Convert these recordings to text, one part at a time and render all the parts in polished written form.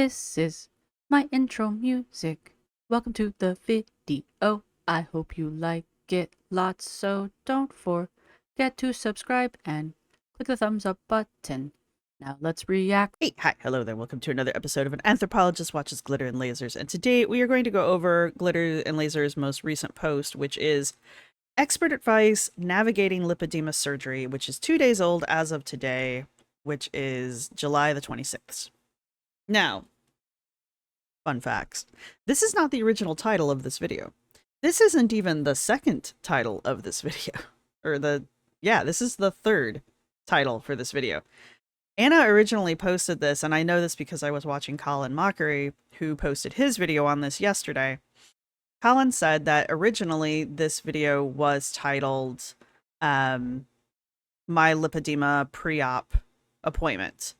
This is my intro music. Welcome to the video. I hope you like it lots, so don't forget to subscribe and click the thumbs up button. Now let's react. Hey, hi, hello there. Welcome to another episode of An Anthropologist Watches Glitter and Lasers. And today we are going to go over Glitter and Lasers' most recent post, which is Expert Advice Navigating Lipedema Surgery, which is 2 days old as of today, which is July the 26th. Now, fun facts. This is not the original title of this video. This isn't even the second title of this video. This is the third title for this video. Anna originally posted this, and I know this because I was watching Colin Mockery, who posted his video on this yesterday. Colin said that originally this video was titled My Lipedema Pre-Op Appointment.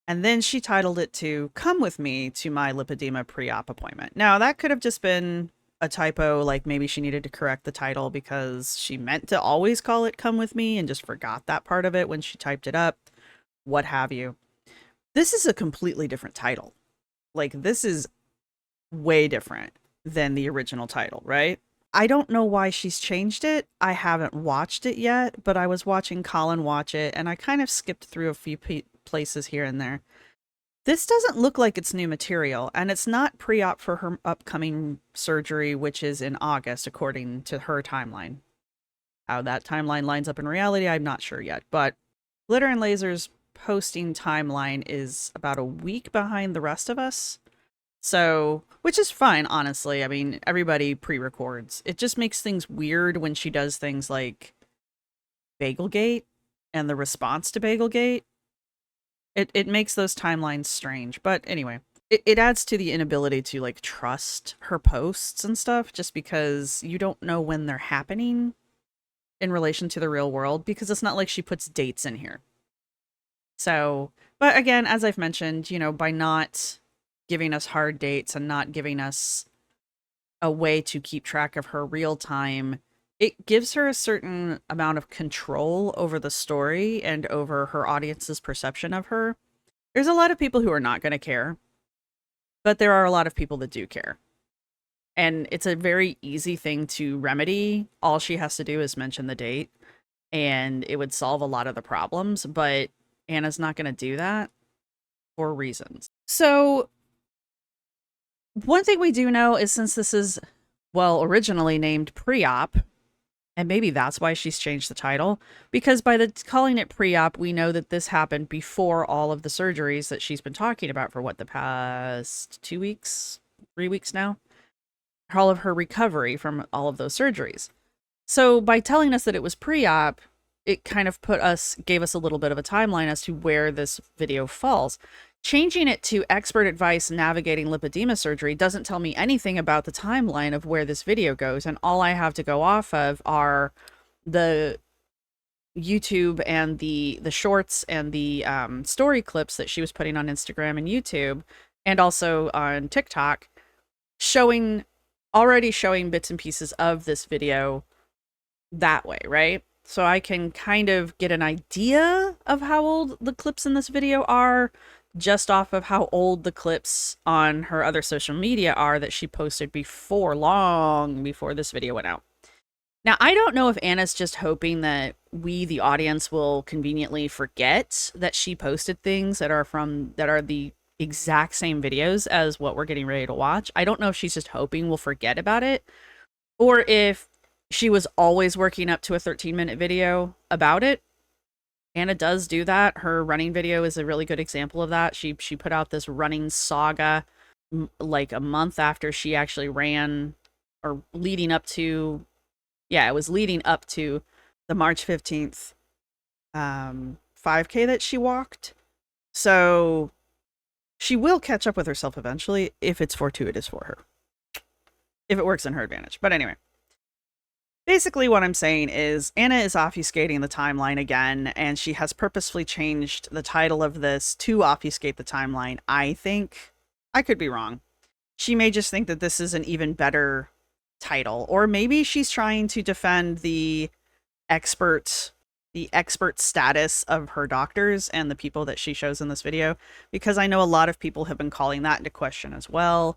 And then she titled it to Come With Me to My Lipedema Pre-Op Appointment. Now, that could have just been a typo, like maybe she needed to correct the title because she meant to always call it Come With Me and just forgot that part of it when she typed it up. What have you. This is a completely different title. Like, this is way different than the original title, right? I don't know why she's changed it. I haven't watched it yet, but I was watching Colin watch it, and I kind of skipped through a few places here and there. This doesn't look like it's new material, and it's not pre-op for her upcoming surgery, which is in August, according to her timeline. How that timeline lines up in reality, I'm not sure yet, but Glitter and Lasers posting timeline is about a week behind the rest of us. So, which is fine, honestly. I mean, everybody pre-records. It just makes things weird when she does things like Bagelgate and the response to Bagelgate. It makes those timelines strange. But anyway, it adds to the inability to like trust her posts and stuff just because you don't know when they're happening in relation to the real world, because it's not like she puts dates in here. So, but again, as I've mentioned, you know, by not giving us hard dates and not giving us a way to keep track of her real time, it gives her a certain amount of control over the story and over her audience's perception of her. There's a lot of people who are not going to care, but there are a lot of people that do care. And it's a very easy thing to remedy. All she has to do is mention the date, and it would solve a lot of the problems, but Anna's not going to do that for reasons. So one thing we do know is, since this is, well, originally named pre-op, and maybe that's why she's changed the title, because by calling it pre-op, we know that this happened before all of the surgeries that she's been talking about for what, the past 2 weeks, 3 weeks now? All of her recovery from all of those surgeries. So by telling us that it was pre-op, it kind of gave us a little bit of a timeline as to where this video falls. Changing it to Expert Advice Navigating Lipedema Surgery doesn't tell me anything about the timeline of where this video goes, and all I have to go off of are the YouTube and the shorts and the story clips that she was putting on Instagram and YouTube, and also on TikTok, already showing bits and pieces of this video that way, right? So I can kind of get an idea of how old the clips in this video are, just off of how old the clips on her other social media are that she posted long before this video went out. Now, I don't know if Anna's just hoping that we, the audience, will conveniently forget that she posted things that are the exact same videos as what we're getting ready to watch. I don't know if she's just hoping we'll forget about it, or if she was always working up to a 13-minute video about it. Anna does do that. Her running video is a really good example of that. She put out this running saga like a month after she actually ran, or leading up to the March 15th 5K that she walked. So she will catch up with herself eventually if it's fortuitous for her, if it works in her advantage. But anyway, basically what I'm saying is Anna is obfuscating the timeline again, and she has purposefully changed the title of this to obfuscate the timeline. I think. I could be wrong. She may just think that this is an even better title, or maybe she's trying to defend the expert the expert status of her doctors and the people that she shows in this video, because I know a lot of people have been calling that into question as well.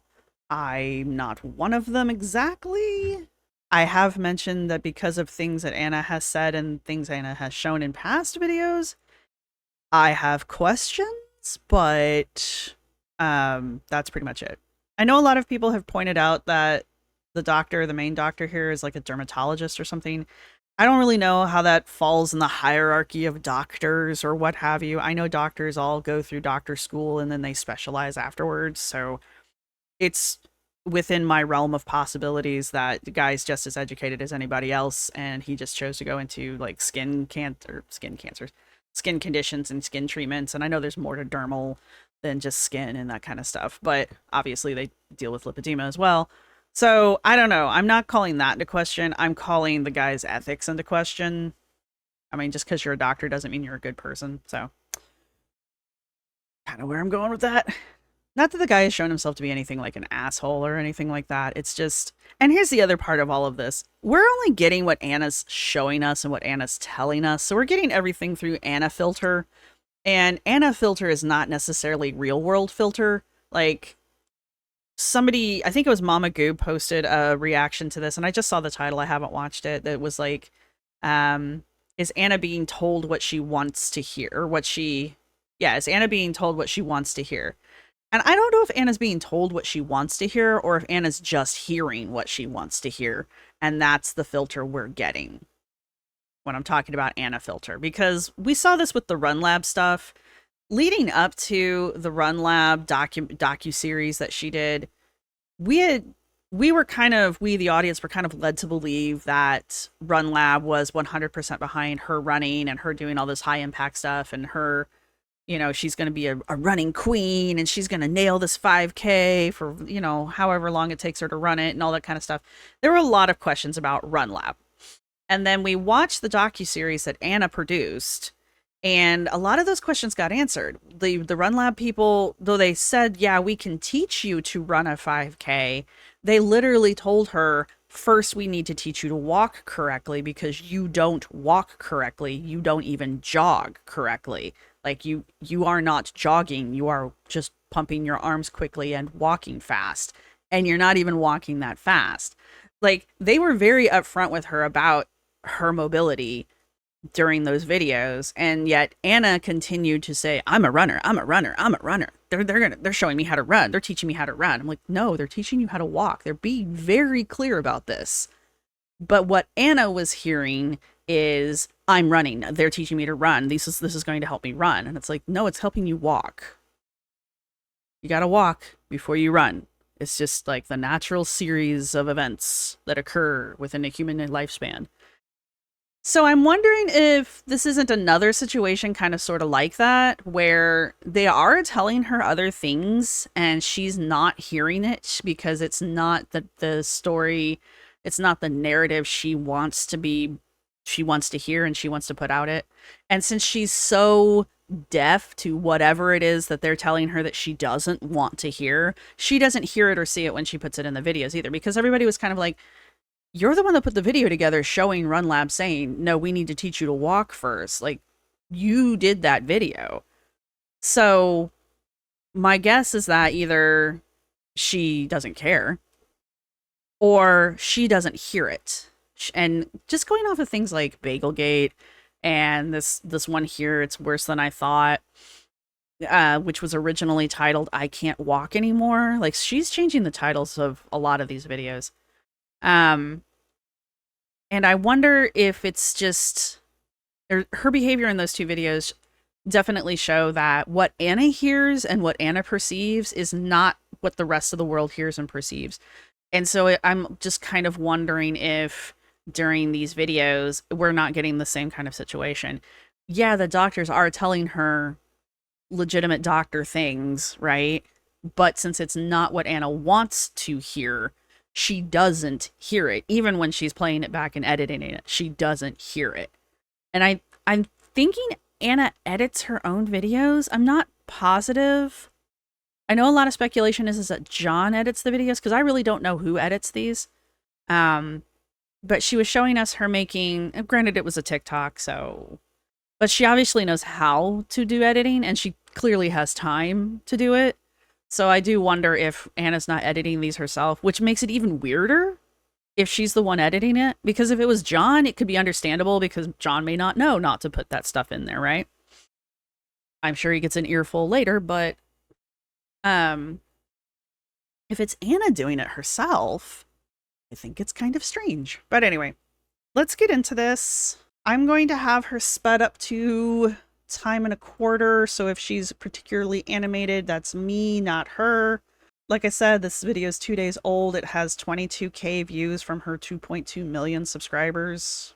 I'm not one of them exactly. I have mentioned that because of things that Anna has said and things Anna has shown in past videos, I have questions, but that's pretty much it. I know a lot of people have pointed out that the main doctor here is like a dermatologist or something. I don't really know how that falls in the hierarchy of doctors or what have you. I know doctors all go through doctor school and then they specialize afterwards, so it's within my realm of possibilities that the guy's just as educated as anybody else, and he just chose to go into like skin cancers, skin conditions and skin treatments. And I know there's more to dermal than just skin and that kind of stuff, but obviously they deal with lipedema as well. So I don't know. I'm not calling that into question. I'm calling the guy's ethics into question. I mean, just because you're a doctor doesn't mean you're a good person. So kind of where I'm going with that. Not that the guy has shown himself to be anything like an asshole or anything like that. It's just, and here's the other part of all of this. We're only getting what Anna's showing us and what Anna's telling us. So we're getting everything through Anna filter. And Anna filter is not necessarily real world filter. Like somebody, I think it was Mama Goob, posted a reaction to this, and I just saw the title. I haven't watched it. That was like, is Anna being told what she wants to hear? Or is Anna being told what she wants to hear? And I don't know if Anna's being told what she wants to hear or if Anna's just hearing what she wants to hear. And that's the filter we're getting when I'm talking about Anna filter. Because we saw this with the Run Lab stuff. Leading up to the Run Lab docu-series that she did, we the audience were kind of led to believe that Run Lab was 100% behind her running and her doing all this high impact stuff, and her, she's going to be a running queen and she's going to nail this 5K for, however long it takes her to run it and all that kind of stuff. There were a lot of questions about Run Lab. And then we watched the docu-series that Anna produced, and a lot of those questions got answered. The Run Lab people, though they said, yeah, we can teach you to run a 5K, they literally told her, first we need to teach you to walk correctly because you don't walk correctly. You don't even jog correctly. Like you are not jogging. You are just pumping your arms quickly and walking fast. And you're not even walking that fast. Like they were very upfront with her about her mobility during those videos, and yet Anna continued to say, I'm a runner, I'm a runner, I'm a runner. They're showing me how to run. They're teaching me how to run. I'm like, no, they're teaching you how to walk. They're being very clear about this. But what Anna was hearing is, I'm running. They're teaching me to run. This is going to help me run. And it's like, no, it's helping you walk. You got to walk before you run. It's just like the natural series of events that occur within a human lifespan. So I'm wondering if this isn't another situation kind of sort of like that, where they are telling her other things and she's not hearing it because it's not the story, it's not the narrative she wants to hear and she wants to put out it. And since she's so deaf to whatever it is that they're telling her that she doesn't want to hear, she doesn't hear it or see it when she puts it in the videos either, because everybody was kind of like, you're the one that put the video together showing Run Lab saying, no, we need to teach you to walk first. Like, you did that video. So my guess is that either she doesn't care or she doesn't hear it. And just going off of things like Bagelgate and this one here, it's worse than I thought, which was originally titled I Can't Walk Anymore. Like, she's changing the titles of a lot of these videos. And I wonder if it's just her behavior in those two videos definitely show that what Anna hears and what Anna perceives is not what the rest of the world hears and perceives. And so I'm just kind of wondering if during these videos, we're not getting the same kind of situation. Yeah, the doctors are telling her legitimate doctor things, right? But since it's not what Anna wants to hear, she doesn't hear it. Even when she's playing it back and editing it, she doesn't hear it. And I'm thinking Anna edits her own videos. I'm not positive. I know a lot of speculation is that John edits the videos, because I really don't know who edits these. but she was showing us her making, granted it was a TikTok, so, but she obviously knows how to do editing and she clearly has time to do it. So I do wonder if Anna's not editing these herself, which makes it even weirder if she's the one editing it. Because if it was John, it could be understandable because John may not know not to put that stuff in there, right? I'm sure he gets an earful later, but if it's Anna doing it herself, I think it's kind of strange. But anyway, let's get into this. I'm going to have her sped up to time and a quarter. So if she's particularly animated, that's me, not her. Like I said, this video is 2 days old. It has 22K views from her 2.2 million subscribers.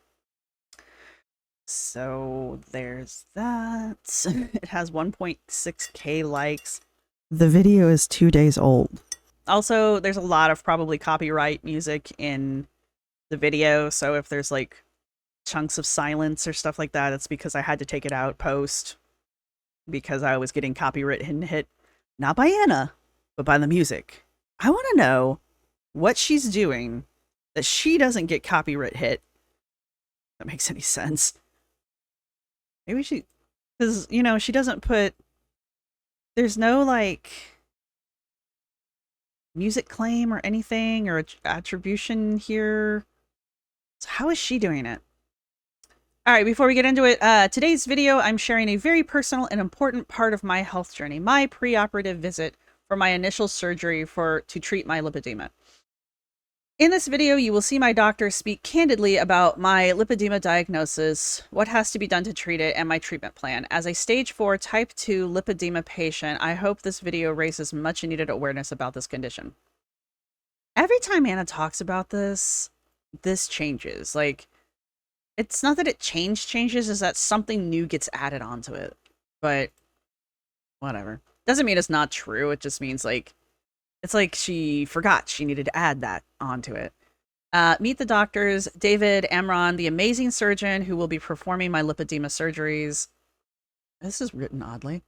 So there's that. It has 1.6K likes. The video is 2 days old. Also, there's a lot of probably copyright music in the video. So if there's like chunks of silence or stuff like that, it's because I had to take it out post because I was getting copyright hit, not by Anna, but by the music. I want to know what she's doing that she doesn't get copyright hit. If that makes any sense. Maybe she, because, you know, she doesn't put, there's no like music claim or anything or attribution here. So how is she doing it? All right, before we get into it, today's video, I'm sharing a very personal and important part of my health journey, my preoperative visit for my initial surgery to treat my lipedema. In this video, you will see my doctor speak candidly about my lipedema diagnosis, what has to be done to treat it, and my treatment plan. As a stage 4 type 2 lipedema patient, I hope this video raises much needed awareness about this condition. Every time Anna talks about this changes. Like, it's not that it changes, is that something new gets added onto it. But whatever. Doesn't mean it's not true. It just means like, it's like she forgot she needed to add that onto it. Meet the doctors, David Amron, the amazing surgeon who will be performing my lipedema surgeries. This is written oddly.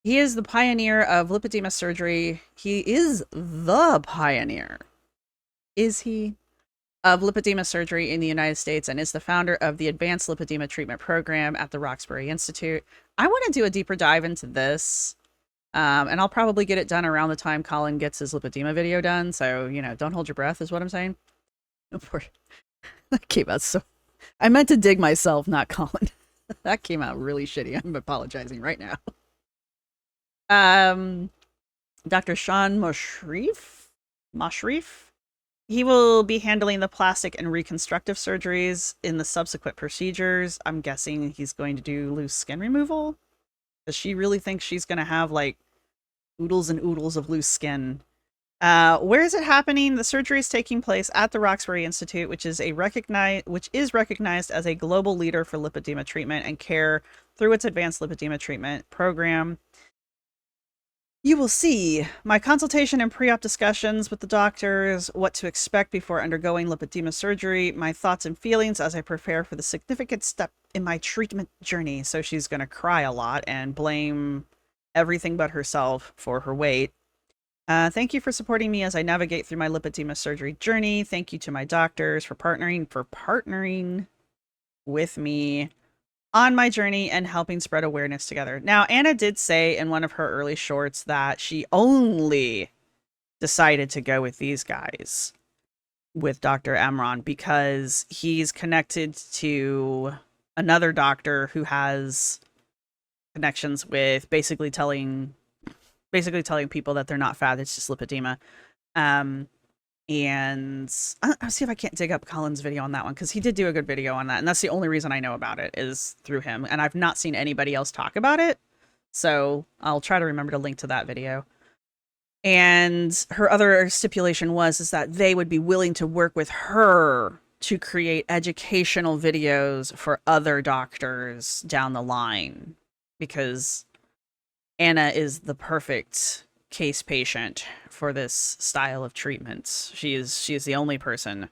He is the pioneer of lipedema surgery. He is the pioneer. Is he? Of lipedema surgery in the United States and is the founder of the Advanced Lipedema Treatment Program at the Roxbury Institute. I want to do a deeper dive into this, and I'll probably get it done around the time Colin gets his lipedema video done, so, you know, don't hold your breath is what I'm saying. That came out so... I meant to dig myself, not Colin. That came out really shitty. I'm apologizing right now. Dr. Sean Moshrif? He will be handling the plastic and reconstructive surgeries in the subsequent procedures. I'm guessing he's going to do loose skin removal. Does she really think she's going to have like oodles and oodles of loose skin? Where is it happening? The surgery is taking place at the Roxbury Institute, which is recognized as a global leader for lipedema treatment and care through its advanced lipedema treatment program. You will see my consultation and pre-op discussions with the doctors, what to expect before undergoing lipedema surgery, my thoughts and feelings as I prepare for the significant step in my treatment journey. So she's going to cry a lot and blame everything but herself for her weight. Thank you for supporting me as I navigate through my lipedema surgery journey. Thank you to my doctors for partnering with me on my journey and helping spread awareness together. Now, Anna did say in one of her early shorts that she only decided to go with these guys, with Dr. Amron, because he's connected to another doctor who has connections with basically telling people that they're not fat, it's just lipedema. And I'll see if I can't dig up Colin's video on that one, because he did do a good video on that, and that's the only reason I know about it is through him, and I've not seen anybody else talk about it, so I'll try to remember to link to that video. And her other stipulation is that they would be willing to work with her to create educational videos for other doctors down the line, because Anna is the perfect case patient for this style of treatment. She is the only person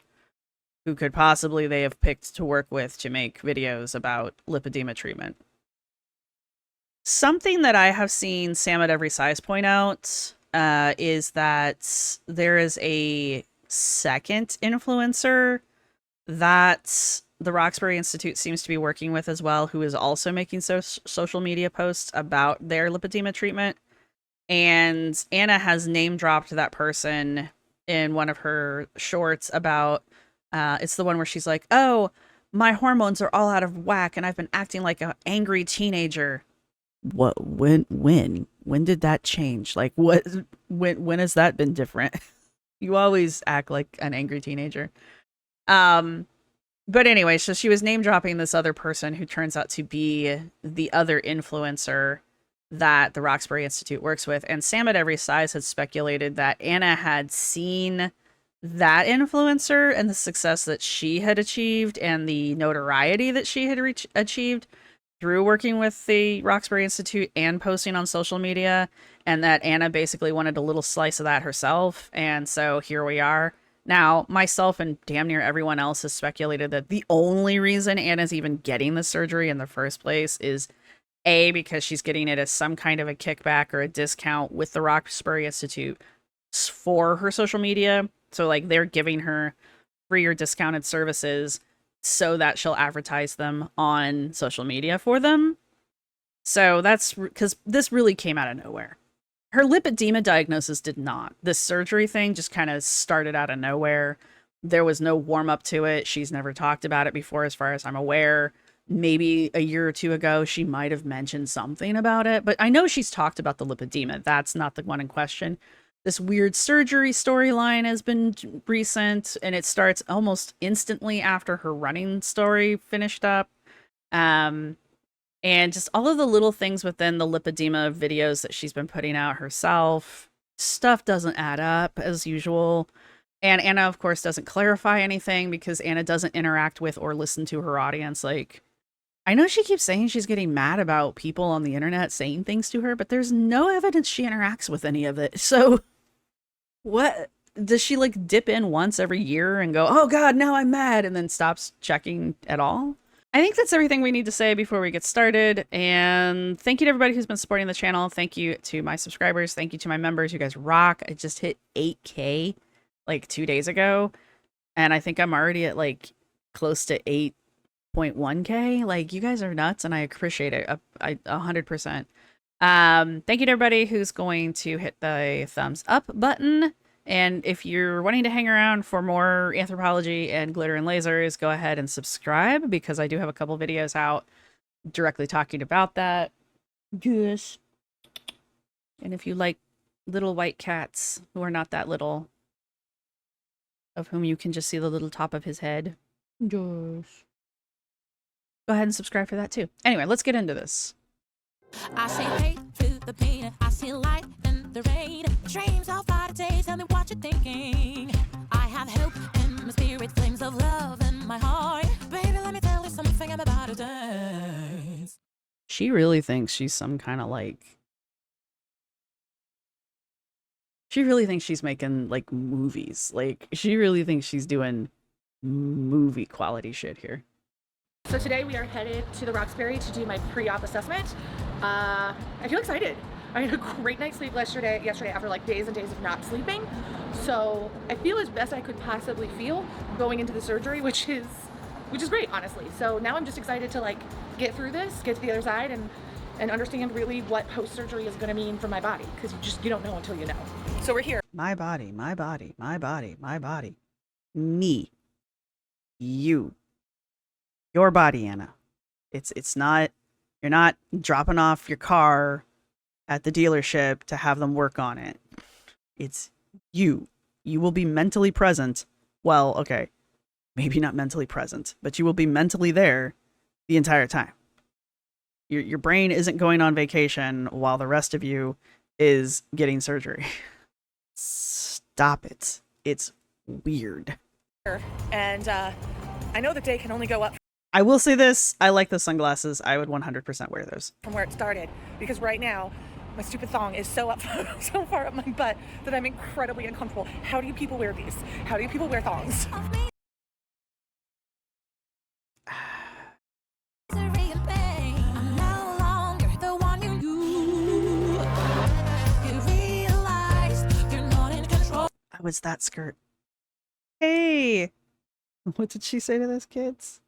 who could possibly they have picked to work with to make videos about lipedema treatment. Something that I have seen Sam at Every Size point out is that there is a second influencer that the Roxbury Institute seems to be working with as well, who is also making social media posts about their lipedema treatment. And Anna has name dropped that person in one of her shorts about, it's the one where she's like, oh, my hormones are all out of whack and I've been acting like an angry teenager. What, when did that change? Like, when has that been different? You always act like an angry teenager. But anyway, so she was name dropping this other person who turns out to be the other influencer that the Roxbury Institute works with. And Sam at Every Size had speculated that Anna had seen that influencer and the success that she had achieved and the notoriety that she had achieved through working with the Roxbury Institute and posting on social media, and that Anna basically wanted a little slice of that herself. And so here we are. Now, myself and damn near everyone else has speculated that the only reason Anna's even getting the surgery in the first place is A, because she's getting it as some kind of a kickback or a discount with the Roxbury Institute for her social media. So, like, they're giving her free or discounted services so that she'll advertise them on social media for them. So that's because this really came out of nowhere. Her lipedema diagnosis did not. This surgery thing just kind of started out of nowhere. There was no warm up to it. She's never talked about it before, as far as I'm aware. Maybe a year or two ago, she might have mentioned something about it, but I know she's talked about the lipedema. That's not the one in question. This weird surgery storyline has been recent, and it starts almost instantly after her running story finished up. And just all of the little things within the lipedema videos that she's been putting out herself. Stuff doesn't add up as usual. And Anna, of course, doesn't clarify anything because Anna doesn't interact with or listen to her audience. Like, I know she keeps saying she's getting mad about people on the internet saying things to her, but there's no evidence she interacts with any of it. So what? Does she like dip in once every year and go, oh God, now I'm mad, and then stops checking at all? I think that's everything we need to say before we get started. And thank you to everybody who's been supporting the channel. Thank you to my subscribers. Thank you to my members. You guys rock. I just hit 8K like 2 days ago. And I think I'm already at like close to 8.1K. Like, you guys are nuts and I appreciate it. 100%. Thank you to everybody who's going to hit the thumbs up button. And if you're wanting to hang around for more anthropology and glitter and lasers, go ahead and subscribe, because I do have a couple videos out directly talking about that. Yes. And if you like little white cats who are not that little, of whom you can just see the little top of his head, yes, go ahead and subscribe for that too. Anyway, let's get into this. I see hate through the pain, I see light in the rain. Dreams of brighter days, tell me what you're thinking. I have hope in my spirit, flames of love in my heart. Baby, let me tell you something, I'm about to dance. She really thinks she's some kind of like... She really thinks she's making like movies. Like, she really thinks she's doing movie quality shit here. So today we are headed to the Roxbury to do my pre-op assessment. I feel excited. I had a great night's sleep yesterday after like days and days of not sleeping. So I feel as best I could possibly feel going into the surgery, which is great, honestly. So now I'm just excited to like get through this, get to the other side, and understand really what post-surgery is going to mean for my body, because you don't know until you know. So we're here. My body, my body, my body, my body. Me. You. Your body, Anna. It's not, you're not dropping off your car at the dealership to have them work on it. It's you. You will be mentally present. Well, okay, maybe not mentally present, but you will be mentally there the entire time. Your brain isn't going on vacation while the rest of you is getting surgery. Stop it. It's weird. And I know the day can only go up I will say this. I like those sunglasses. I would 100% wear those. from where it started, because right now my stupid thong is so far up my butt that I'm incredibly uncomfortable. How do you people wear these? How do you people wear thongs? I'm no longer the one you knew. You realize you're not in control. Oh, it's that skirt. Hey, What did she say to those kids?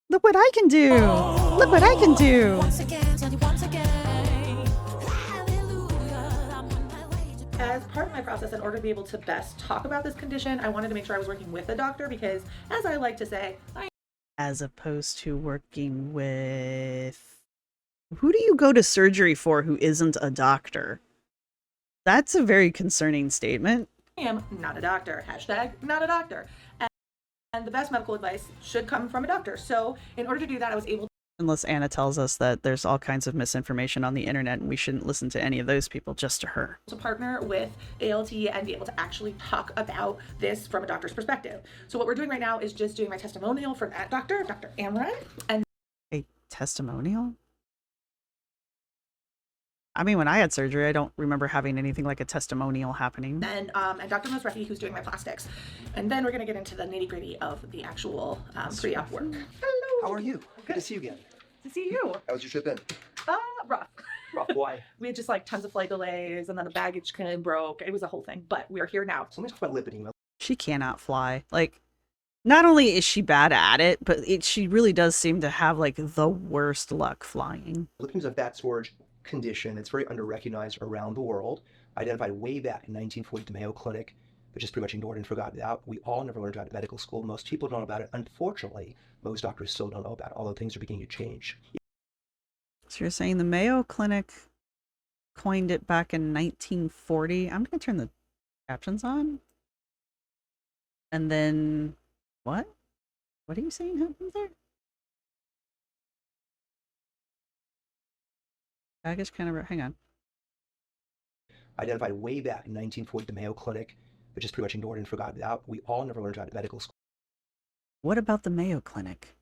Look what I can do! Look what I can do! Once again, tell you once again. Hallelujah, I'm on my way to As part of my process, in order to be able to best talk about this condition, I wanted to make sure I was working with a doctor because, as I like to say, As opposed to working with... Who do you go to surgery for who isn't a doctor? That's a very concerning statement. I am not a doctor. Hashtag not a doctor. And the best medical advice should come from a doctor. So in order to do that, I was able Unless Anna tells us that there's all kinds of misinformation on the internet and we shouldn't listen to any of those people, just to her. to partner with ALT and be able to actually talk about this from a doctor's perspective. So what we're doing right now is just doing my testimonial for that doctor, Dr. Amran. And A testimonial? I mean, when I had surgery, I don't remember having anything like a testimonial happening. then and Dr. Mosreki, who's doing my plastics. And then we're going to get into the nitty gritty of the actual pre-op work. Hello. How are you? Good to see you again. To see you. How's your trip been? Rough. Rough. Why? We had just like tons of flight delays and then the baggage kind of broke. It was a whole thing, but we're here now. So let me talk about lipedema. She cannot fly. Like, not only is she bad at it, but she really does seem to have, like, the worst luck flying. Lipedema is a fat storage condition. It's very under-recognized around the world. Identified way back in 1940 at the Mayo Clinic, but just pretty much ignored and forgotten about. We all never learned about it in medical school. Most people don't know about it. Unfortunately, most doctors still don't know about it, although things are beginning to change. So you're saying the Mayo Clinic coined it back in 1940? I'm going to turn the captions on. And then, what? What are you saying happened there? Baggage kind of, hang on. Identified way back in 1940 at the Mayo Clinic, but just pretty much ignored and forgotten about. We all never learned about it in medical school. What about the Mayo Clinic?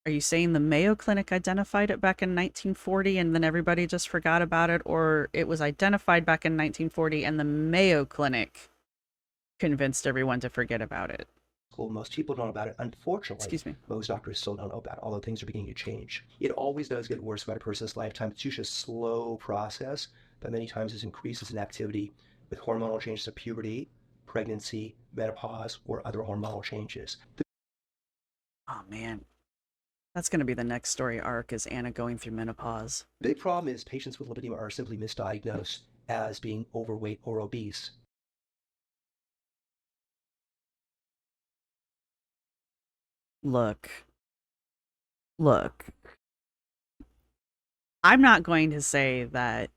Are you saying the Mayo Clinic identified it back in 1940 and then everybody just forgot about it? Or it was identified back in 1940 and the Mayo Clinic convinced everyone to forget about it? Most people don't know about it. Unfortunately, Excuse me. most doctors still don't know about it, although things are beginning to change. It always does get worse about a person's lifetime. It's usually a slow process, but many times it increases in activity with hormonal changes of puberty, pregnancy, menopause, or other hormonal changes. Oh, man. That's going to be the next story arc, is Anna going through menopause. The big problem is patients with lipedema are simply misdiagnosed as being overweight or obese. Look. I'm not going to say that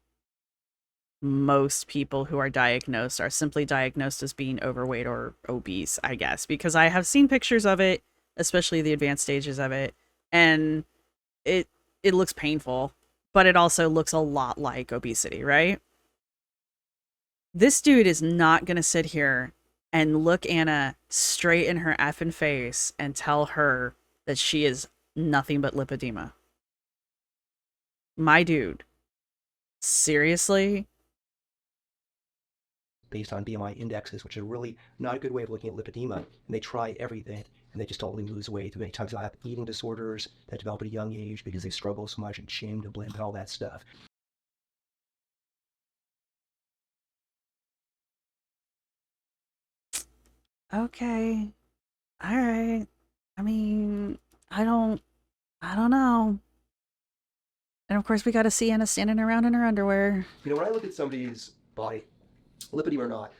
most people who are diagnosed are simply diagnosed as being overweight or obese, I guess, because I have seen pictures of it, especially the advanced stages of it, and it looks painful, but it also looks a lot like obesity, right? This dude is not going to sit here and look Anna straight in her effing face and tell her that she is nothing but lipedema. My dude. Seriously? Based on BMI indexes, which are really not a good way of looking at lipedema. And they try everything, and they just don't really lose weight. Many times they'll have eating disorders that develop at a young age because they struggle so much and shame and blame and all that stuff. Okay. All right. I mean, I don't know. And of course, we got to see Anna standing around in her underwear. You know, when I look at somebody's body, lipedema or not,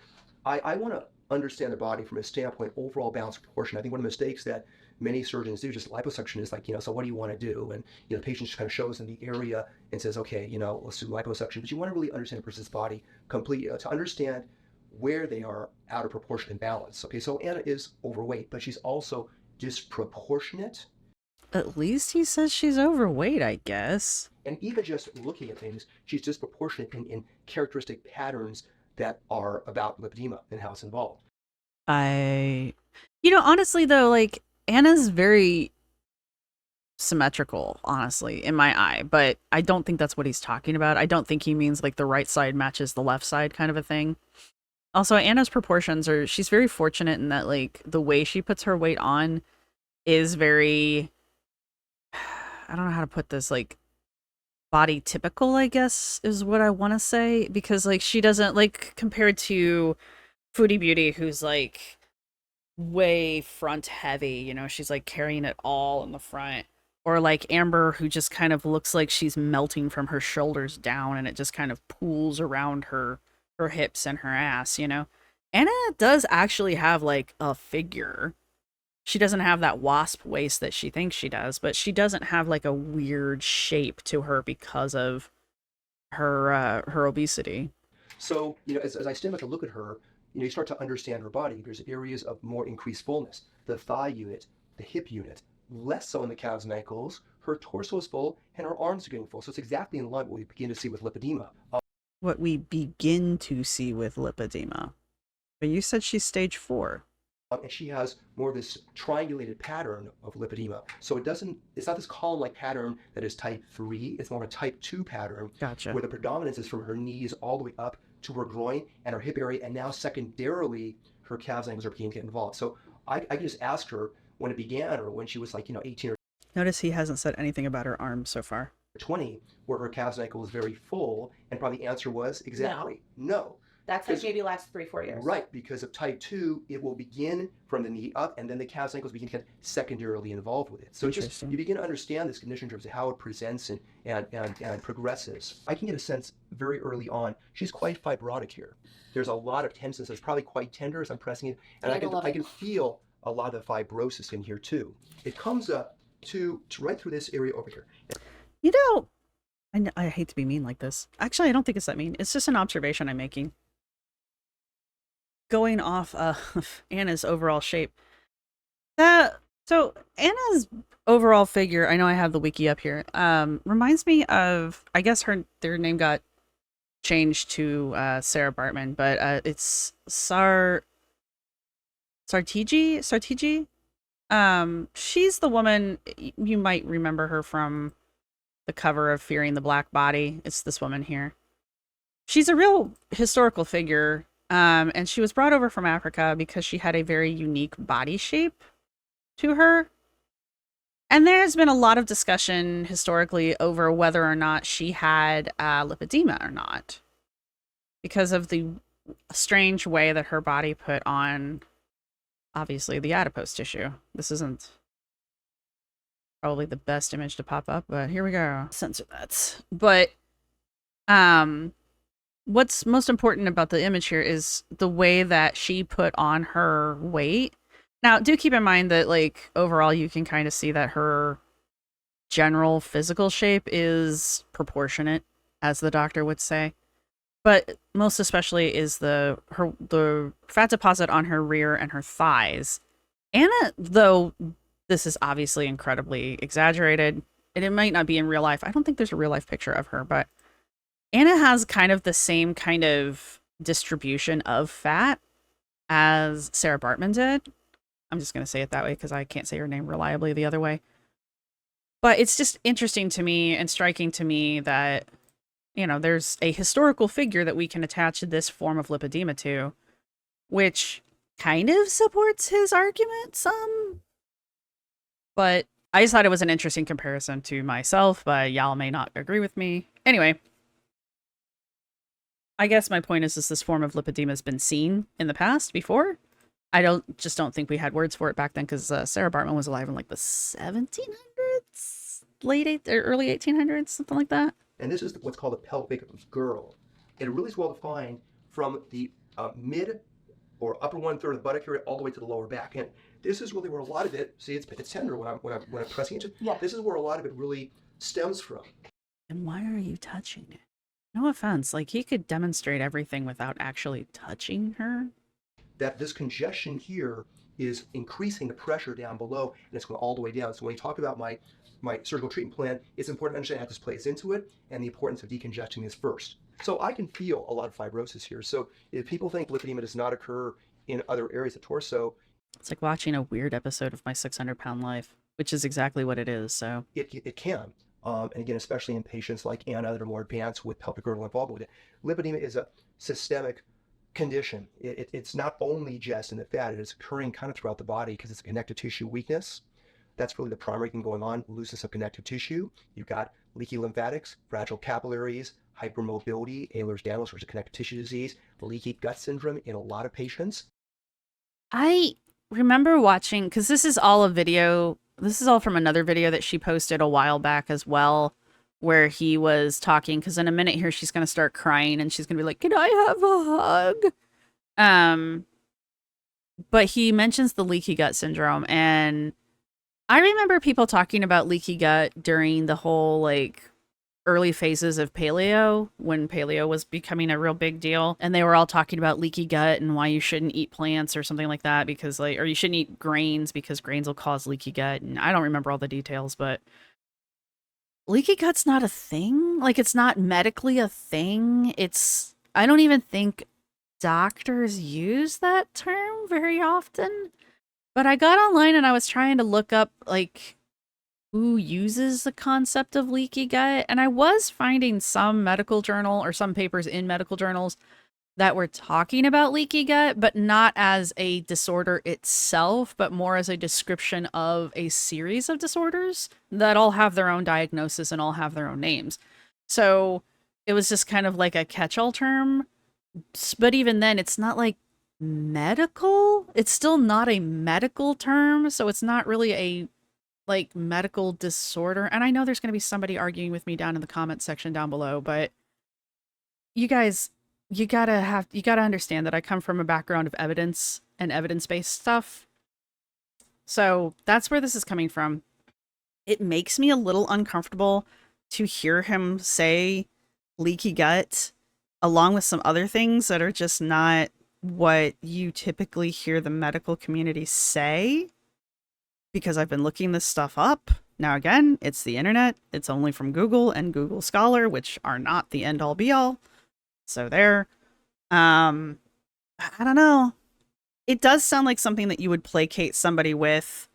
I want to understand their body from a standpoint, overall balance proportion. I think one of the mistakes that many surgeons do, just liposuction, is like, so what do you want to do? And, the patient just kind of shows in the area and says, okay, let's do liposuction. But you want to really understand a person's body completely, to understand where they are out of proportion and balance. Okay, so Anna is overweight, but she's also disproportionate. At least he says she's overweight, I guess. And even just looking at things, she's disproportionate in characteristic patterns that are about lipedema and how it's involved. Honestly though, like, Anna's very symmetrical, honestly, in my eye, but I don't think that's what he's talking about. I don't think he means like the right side matches the left side kind of a thing. Also, Anna's proportions she's very fortunate in that, like, the way she puts her weight on is very, I don't know how to put this, like, body typical, I guess, is what I want to say, because, like, she doesn't, like, compared to Foodie Beauty, who's, like, way front heavy, you know, she's like carrying it all in the front. Or like Amber, who just kind of looks like she's melting from her shoulders down and it just kind of pools around her hips and her ass, you know. Anna does actually have like a figure. She doesn't have that wasp waist that she thinks she does, but she doesn't have like a weird shape to her because of her obesity. So, as I stand back and look at her, you start to understand her body. There's areas of more increased fullness. The thigh unit, the hip unit, less so in the calves and ankles. Her torso is full and her arms are getting full. So it's exactly in line with what we begin to see with lipedema. What we begin to see with lipedema. But you said she's stage 4. And she has more of this triangulated pattern of lipedema. So it's not this column-like pattern that is type 3. It's more of a type 2 pattern. Gotcha. Where the predominance is from her knees all the way up to her groin and her hip area. And now secondarily, her calves and ankles are beginning to get involved. So I can just ask her when it began or when she was like, 18 or Notice he hasn't said anything about her arms so far. 20, where her calves and ankle was very full. And probably the answer was exactly no. That's like maybe last 3-4 years. Right, because of type 2, it will begin from the knee up, and then the calves and ankles begin to get secondarily involved with it. So you begin to understand this condition in terms of how it presents and progresses. I can get a sense very early on, she's quite fibrotic here. There's a lot of tension, so it's probably quite tender as I'm pressing it, and I can feel a lot of the fibrosis in here too. It comes up to right through this area over here. You know, I hate to be mean like this. Actually, I don't think it's that mean. It's just an observation I'm making. Going off of Anna's overall shape. So Anna's overall figure, I know I have the wiki up here, reminds me of, I guess their name got changed to Sarah Bartman, but it's Sartiji? She's the woman, you might remember her from the cover of Fearing the Black Body. It's this woman here. She's a real historical figure. And she was brought over from Africa because she had a very unique body shape to her. And there has been a lot of discussion historically over whether or not she had lipedema or not, because of the strange way that her body put on, obviously, the adipose tissue. This isn't probably the best image to pop up, but here we go. Censor that. But what's most important about the image here is the way that she put on her weight. Now, do keep in mind that, like, overall, you can kind of see that her general physical shape is proportionate, as the doctor would say. But most especially is the fat deposit on her rear and her thighs. Anna, though this is obviously incredibly exaggerated, and it might not be in real life. I don't think there's a real life picture of her, but Anna has kind of the same kind of distribution of fat as Sarah Bartman did. I'm just going to say it that way because I can't say her name reliably the other way. But it's just interesting to me and striking to me that, there's a historical figure that we can attach this form of lipedema to, which kind of supports his argument some. But I just thought it was an interesting comparison to myself, but y'all may not agree with me. Anyway. I guess my point is this form of lipedema has been seen in the past before. I don't think we had words for it back then because Sarah Bartman was alive in like the 1700s, early 1800s, something like that. And this is what's called a pelvic girdle. It really is well defined from the mid or upper 1/3 of the buttock area all the way to the lower back. And this is really where a lot of it, see, it's tender when I'm pressing it. Yeah. This is where a lot of it really stems from. And why are you touching it? No offense, like he could demonstrate everything without actually touching her. That this congestion here is increasing the pressure down below, and it's going all the way down. So when you talk about my surgical treatment plan, it's important to understand how this plays into it and the importance of decongesting this first. So I can feel a lot of fibrosis here. So if people think lipedema does not occur in other areas of the torso, it's like watching a weird episode of My 600-Pound Life, which is exactly what it is. So it can. And again, especially in patients like Anna that are more advanced with pelvic girdle involved with it. Lipedema is a systemic condition. It's not only just in the fat, it is occurring kind of throughout the body because it's a connective tissue weakness. That's really the primary thing going on, looseness of connective tissue. You've got leaky lymphatics, fragile capillaries, hypermobility, Ehlers-Danlos, which is a connective tissue disease, leaky gut syndrome in a lot of patients. I remember watching, because this is all a video, this is all from another video that she posted a while back as well, where he was talking, because in a minute here she's going to start crying and she's going to be like, can I have a hug? But he mentions the leaky gut syndrome, and I remember people talking about leaky gut during the whole like early phases of paleo, when paleo was becoming a real big deal, and they were all talking about leaky gut and why you shouldn't eat plants or something like that, because like, or you shouldn't eat grains because grains will cause leaky gut. And I don't remember all the details, but leaky gut's not a thing. Like, it's not medically a thing. I don't even think doctors use that term very often. But I got online and I was trying to look up like who uses the concept of leaky gut, and I was finding some medical journal or some papers in medical journals that were talking about leaky gut, but not as a disorder itself, but more as a description of a series of disorders that all have their own diagnosis and all have their own names. So it was just kind of like a catch-all term. But even then, it's not like medical. It's still not a medical term, so it's not really a like medical disorder. And I know there's going to be somebody arguing with me down in the comment section down below, but you guys, you gotta understand that I come from a background of evidence and evidence-based stuff. So that's where this is coming from. It makes me a little uncomfortable to hear him say leaky gut along with some other things that are just not what you typically hear the medical community say, because I've been looking this stuff up. Now, again, it's the internet. It's only from Google and Google Scholar, which are not the end all be all. So there. I don't know. It does sound like something that you would placate somebody with.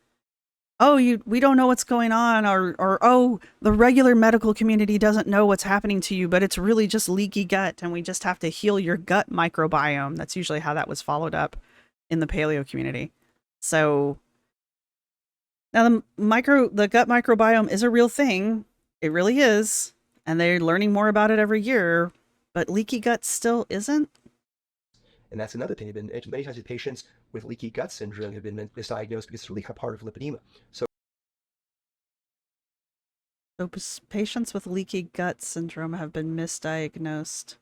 Oh, we don't know what's going on, or oh, the regular medical community doesn't know what's happening to you, but it's really just leaky gut and we just have to heal your gut microbiome. That's usually how that was followed up in the paleo community. So now the gut microbiome is a real thing. It really is. And they're learning more about it every year, but leaky gut still isn't. And that's another thing. Many times patients with leaky gut syndrome have been misdiagnosed because it's really part of lipedema. So patients with leaky gut syndrome have been misdiagnosed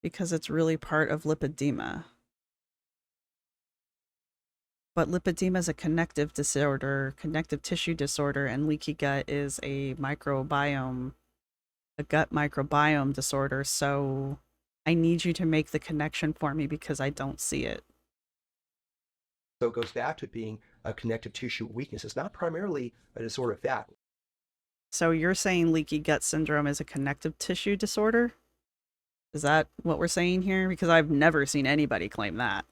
because it's really part of lipedema. But lipedema is a connective disorder, connective tissue disorder, and leaky gut is a gut microbiome disorder. So I need you to make the connection for me because I don't see it. So it goes back to being a connective tissue weakness. It's not primarily a disorder of fat. So you're saying leaky gut syndrome is a connective tissue disorder? Is that what we're saying here? Because I've never seen anybody claim that.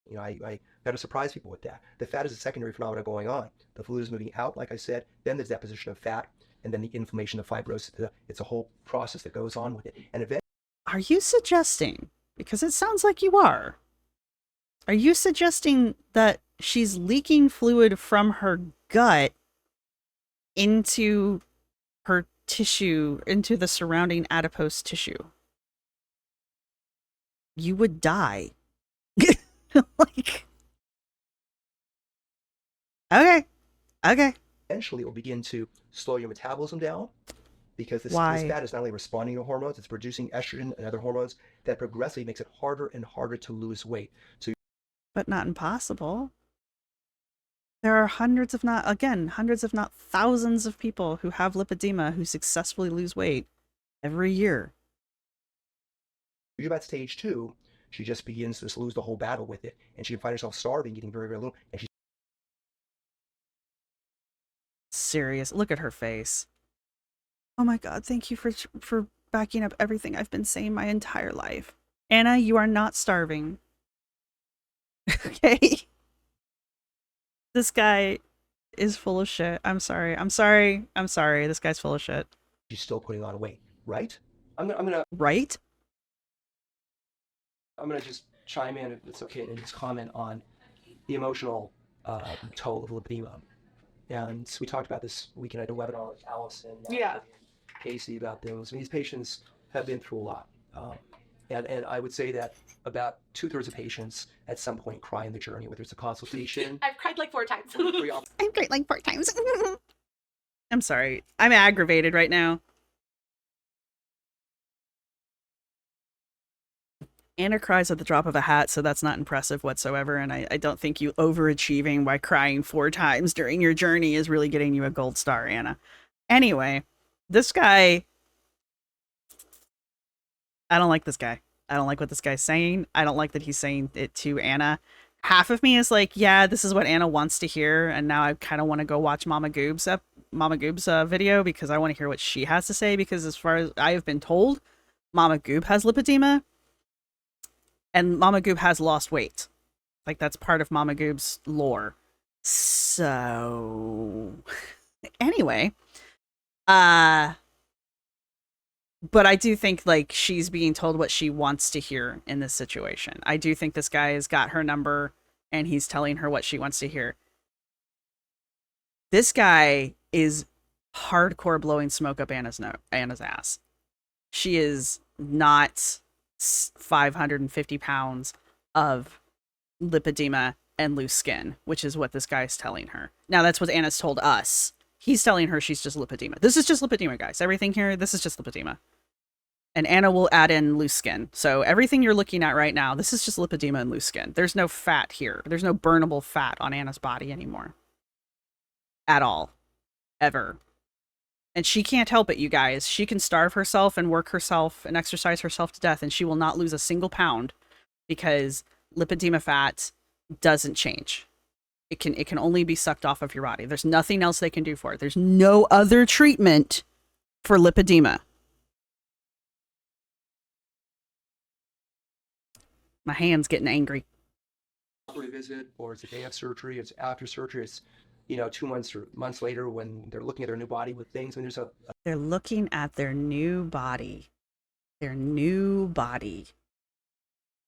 You know, I got to surprise people with that. The fat is a secondary phenomenon going on. The fluid is moving out, like I said. Then there's deposition of fat, and then the inflammation, the fibrosis. It's a whole process that goes on with it. And eventually, are you suggesting, because it sounds like you are you suggesting that she's leaking fluid from her gut into her tissue, into the surrounding adipose tissue? You would die. Like, okay. eventually it will begin to slow your metabolism down, because this Why? fat is not only responding to hormones, it's producing estrogen and other hormones that progressively makes it harder and harder to lose weight. So, But not impossible. There are hundreds, if not thousands of people who have lipedema who successfully lose weight every year. you're about stage 2, she just begins to lose the whole battle with it, and she can find herself starving, eating very, very little, and she's Serious. Look at her face. Oh my God, thank you for backing up everything I've been saying my entire life. Anna, you are not starving. Okay? This guy is full of shit. I'm sorry. This guy's full of shit. still putting on weight, right? I'm gonna Right? just chime in, if it's okay, and just comment on the emotional toll of lipedema. And we talked about this weekend. I did a webinar with Allison and Casey about those. I mean, these patients have been through a lot. And I would say that about 2/3 of patients at some point cry in the journey, whether it's a consultation. I've cried like 4 times. I'm great like 4 times. I'm sorry. I'm aggravated right now. Anna cries at the drop of a hat, so that's not impressive whatsoever, and I don't think you overachieving by crying 4 times during your journey is really getting you a gold star, Anna. Anyway, this guy... I don't like this guy. I don't like what this guy's saying. I don't like that he's saying it to Anna. Half of me is like, yeah, this is what Anna wants to hear, and now I kind of want to go watch Mama Goob's video because I want to hear what she has to say, because as far as I have been told, Mama Goob has lipedema. And Mama Goob has lost weight. Like, that's part of Mama Goob's lore. So... anyway. But I do think, like, she's being told what she wants to hear in this situation. I do think this guy has got her number, and he's telling her what she wants to hear. This guy is hardcore blowing smoke up Anna's ass. She is not 550 pounds of lipedema and loose skin, which is what this guy is telling her. Now, that's what Anna's told us. He's telling her she's just lipedema. This is just lipedema, guys. Everything here, this is just lipedema. And Anna will add in loose skin. So everything you're looking at right now, this is just lipedema and loose skin. There's no fat here. There's no burnable fat on Anna's body anymore. At all. Ever. And she can't help it, you guys. She can starve herself and work herself and exercise herself to death, and she will not lose a single pound because lipedema fat doesn't change. It can only be sucked off of your body. There's nothing else they can do for it. There's no other treatment for lipedema. My hand's getting angry. Visit, or it's a day of surgery, it's after surgery, it's 2 months or months later when they're looking at their new body with things. And They're looking at their new body. Their new body.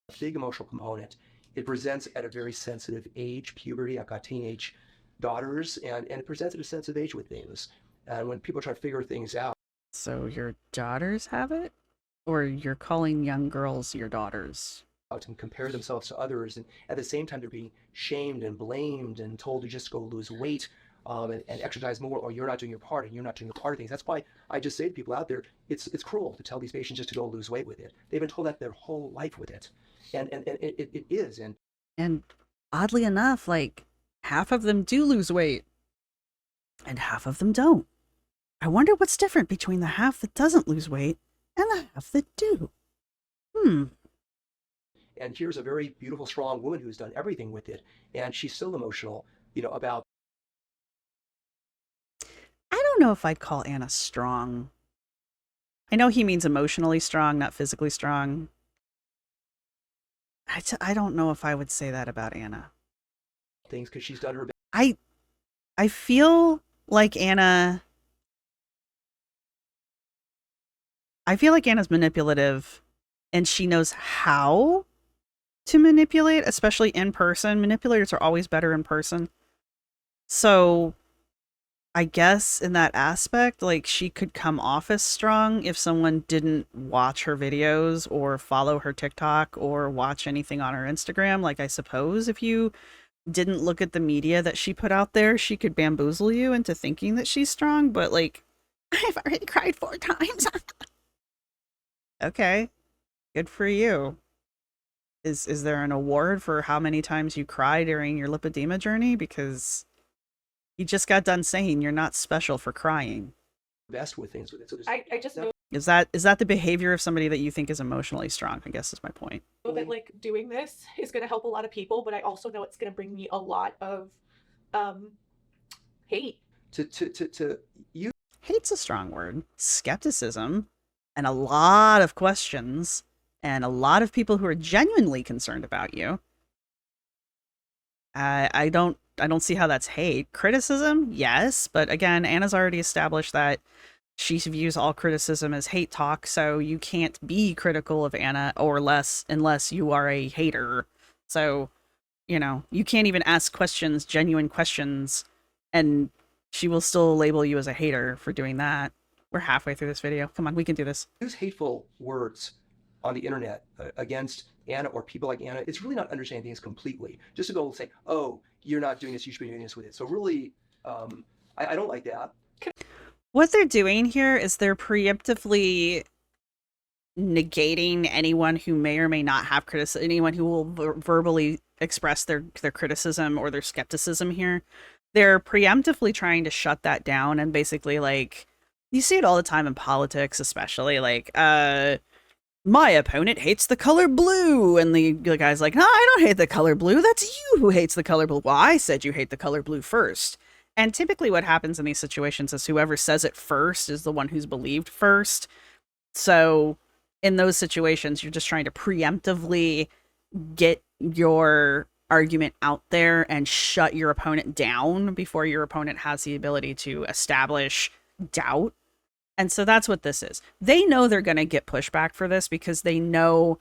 a big emotional component. It presents at a very sensitive age, puberty. I've got teenage daughters, and it presents at a sensitive age with things. And when people try to figure things out. So your daughters have it? Or you're calling young girls your daughters? And compare themselves to others, and at the same time they're being shamed and blamed and told to just go lose weight and exercise more, or you're not doing your part and you're not doing your part of things. That's why I just say to people out there, it's cruel to tell these patients just to go lose weight with it. They've been told that their whole life with it, and it is. And oddly enough, like, half of them do lose weight and half of them don't. I wonder what's different between the half that doesn't lose weight and the half that do. And here's a very beautiful, strong woman who's done everything with it, and she's still emotional, about. I don't know if I'd call Anna strong. I know he means emotionally strong, not physically strong. I don't know if I would say that about Anna. Things because she's done her best. I feel like Anna... I feel like Anna's manipulative, and she knows how to manipulate, especially in person. Manipulators are always better in person. So I guess in that aspect, like, she could come off as strong if someone didn't watch her videos or follow her TikTok or watch anything on her Instagram. Like, I suppose if you didn't look at the media that she put out there, she could bamboozle you into thinking that she's strong. But, like, I've already cried 4 times. Okay, good for you. Is there an award for how many times you cry during your lipedema journey? Because you just got done saying you're not special for crying. Best with things with it. So I just know Is that the behavior of somebody that you think is emotionally strong? I guess is my point. that, like, doing this is going to help a lot of people, but I also know it's going to bring me a lot of hate. You. Hate's a strong word. Skepticism and a lot of questions and a lot of people who are genuinely concerned about you. I don't see how that's hate. Criticism, yes, but again, Anna's already established that she views all criticism as hate talk, so you can't be critical of Anna or less unless you are a hater. So, you can't even ask questions, genuine questions, and she will still label you as a hater for doing that. We're halfway through this video. Come on, we can do this. Use hateful words on the internet against Anna or people like Anna, it's really not understanding things completely. Just to go and say, oh, you're not doing this, you should be doing this with it. So really, I don't like that. What they're doing here is they're preemptively negating anyone who may or may not have criticism, anyone who will verbally express their criticism or their skepticism here. They're preemptively trying to shut that down, and basically, like, you see it all the time in politics, especially, like, my opponent hates the color blue, and the guy's like, no, I don't hate the color blue, that's you who hates the color blue. Well, I said you hate the color blue first. And typically what happens in these situations is whoever says it first is the one who's believed first. So in those situations, you're just trying to preemptively get your argument out there and shut your opponent down before your opponent has the ability to establish doubt. And so that's what this is. They know they're going to get pushback for this because they know,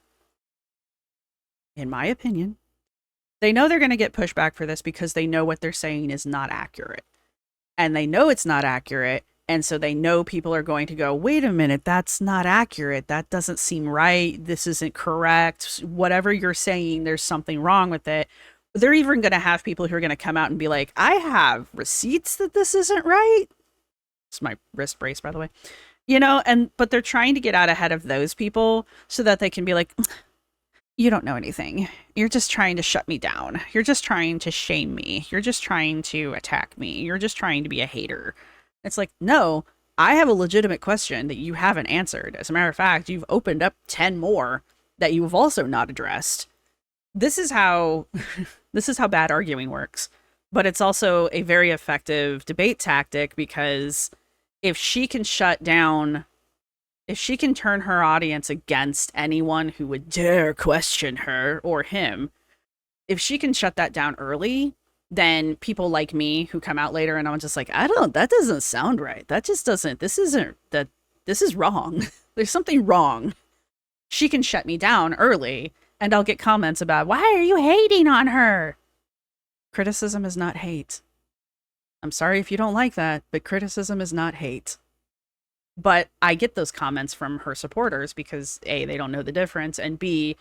in my opinion, they know they're going to get pushback for this because they know what they're saying is not accurate. And they know it's not accurate. And so they know people are going to go, wait a minute, that's not accurate. That doesn't seem right. This isn't correct. Whatever you're saying, there's something wrong with it. They're even going to have people who are going to come out and be like, I have receipts that this isn't right. It's my wrist brace, by the way. You know, but they're trying to get out ahead of those people so that they can be like, you don't know anything. You're just trying to shut me down. You're just trying to shame me. You're just trying to attack me. You're just trying to be a hater. It's like, no, I have a legitimate question that you haven't answered. As a matter of fact, you've opened up 10 more that you have also not addressed. This is how bad arguing works. But it's also a very effective debate tactic because if she can turn her audience against anyone who would dare question her or him, if she can shut that down early, then people like me who come out later and I'm just like, that doesn't sound right. That just doesn't, this is wrong. There's something wrong. She can shut me down early and I'll get comments about, why are you hating on her? Criticism is not hate. I'm sorry if you don't like that, but criticism is not hate. But I get those comments from her supporters because A, they don't know the difference, and B,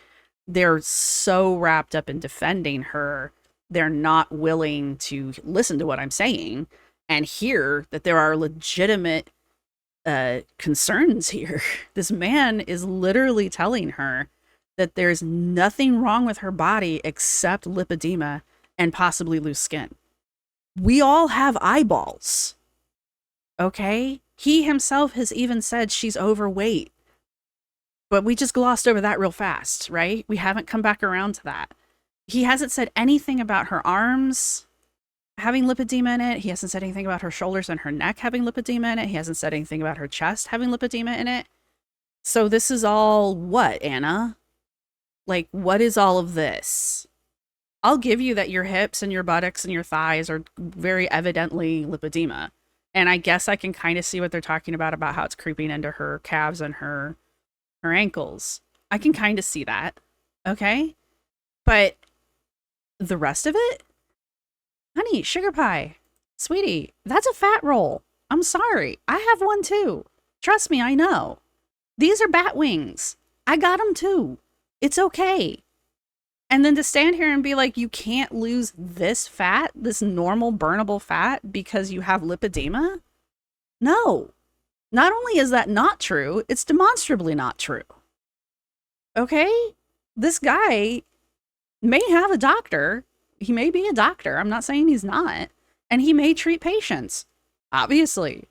they're so wrapped up in defending her, they're not willing to listen to what I'm saying and hear that there are legitimate concerns here. This man is literally telling her that there's nothing wrong with her body except lipedema and possibly loose skin. We all have eyeballs. Okay? He himself has even said she's overweight. But we just glossed over that real fast, right? We haven't come back around to that. He hasn't said anything about her arms having lipedema in it. He hasn't said anything about her shoulders and her neck having lipedema in it. He hasn't said anything about her chest having lipedema in it. So this is all what, Anna? Like, what is all of this? I'll give you that your hips and your buttocks and your thighs are very evidently lipedema. And I guess I can kind of see what they're talking about how it's creeping into her calves and her ankles. I can kind of see that. Okay? But the rest of it? Honey, sugar pie, sweetie, that's a fat roll. I'm sorry. I have one too. Trust me, I know. These are bat wings. I got them too. It's okay. And then to stand here and be like, you can't lose this fat, this normal burnable fat because you have lipedema? No. Not only is that not true, it's demonstrably not true. Okay? This guy may have a doctor. He may be a doctor. I'm not saying he's not. And he may treat patients. Obviously.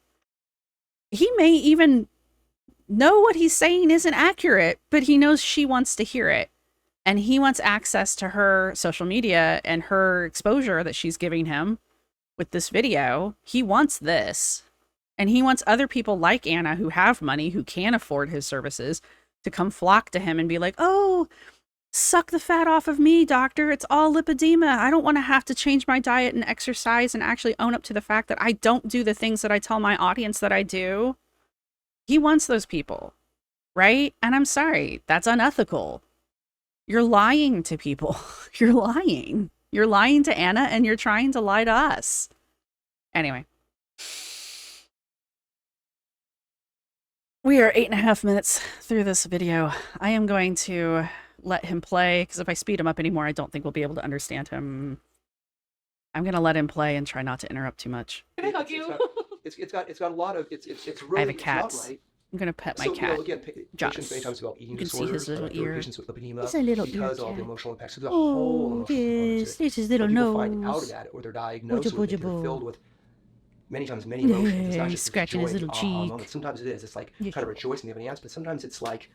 He may even know what he's saying isn't accurate, but he knows she wants to hear it. And he wants access to her social media and her exposure that she's giving him with this video. He wants this. And he wants other people like Anna who have money, who can afford his services, to come flock to him and be like, oh, suck the fat off of me, doctor. It's all lipedema. I don't want to have to change my diet and exercise and actually own up to the fact that I don't do the things that I tell my audience that I do. He wants those people, right? And I'm sorry, that's unethical. You're lying to people. You're lying. You're lying to Anna and you're trying to lie to us. Anyway. We are 8.5 minutes through this video. I am going to let him play, because if I speed him up anymore, I don't think we'll be able to understand him. I'm going to let him play and try not to interrupt too much. Can I hug you? It's got a lot of it's really I have a it's cat. not right. I'm going to pet my So, cat. again, Josh. patients many times develop eating You can see disorders, his little particularly ear. patients with lipedema, He's a little ear because of the cat. emotional impacts. There's a whole emotional component to it. There's his little When people nose. find out about it, or they're diagnosed with it, they're Bojo. filled with many times many emotions. It's not He's just this scratching his joy, little aha cheek. moment. Sometimes it is. It's like Yes, kind of rejoicing they have an answer, but sometimes it's like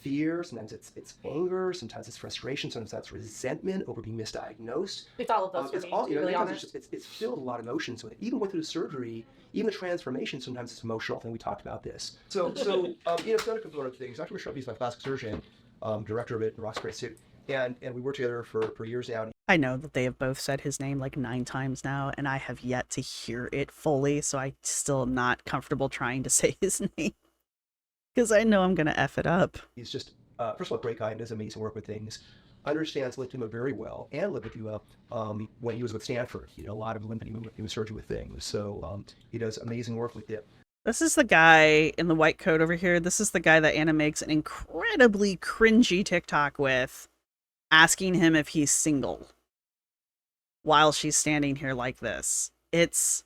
fear. Sometimes it's anger. Sometimes it's frustration. Sometimes that's resentment over being misdiagnosed. It's all of those for It's me, all, to be really sometimes honest. it's filled with a lot of emotions with it. Even with the surgery, even the transformation, sometimes it's emotional. I think we talked about this. So it's another component of things. Dr. Michelle, he's my plastic surgeon, director of it in Roxbury City, and we worked together for years now. I know that they have both said his name like 9 times now, and I have yet to hear it fully, so I still am not comfortable trying to say his name. Because I know I'm going to F it up. He's just, first of all, a great guy and does amazing work with things. Understands lipedema very well, and lipedema when he was with Stanford. A lot of lipedema surgery with things. So he does amazing work with it. This is the guy in the white coat over here. This is the guy that Anna makes an incredibly cringy TikTok with, asking him if he's single while she's standing here like this. It's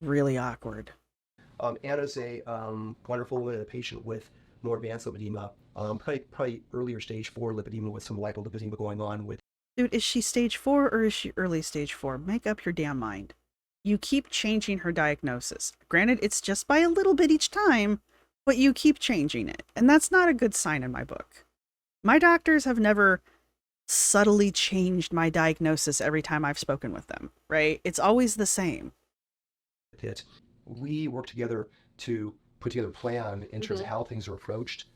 really awkward. Anna's a wonderful woman and a patient with more advanced lipedema, probably earlier stage 4 lipedema with some lipolipedema going on with. Dude, is she stage 4 or is she early stage 4? Make up your damn mind. You keep changing her diagnosis. Granted, it's just by a little bit each time, but you keep changing it. And that's not a good sign in my book. My doctors have never subtly changed my diagnosis every time I've spoken with them, right? It's always the same. It. We work together to put together a plan in terms of how things are approached,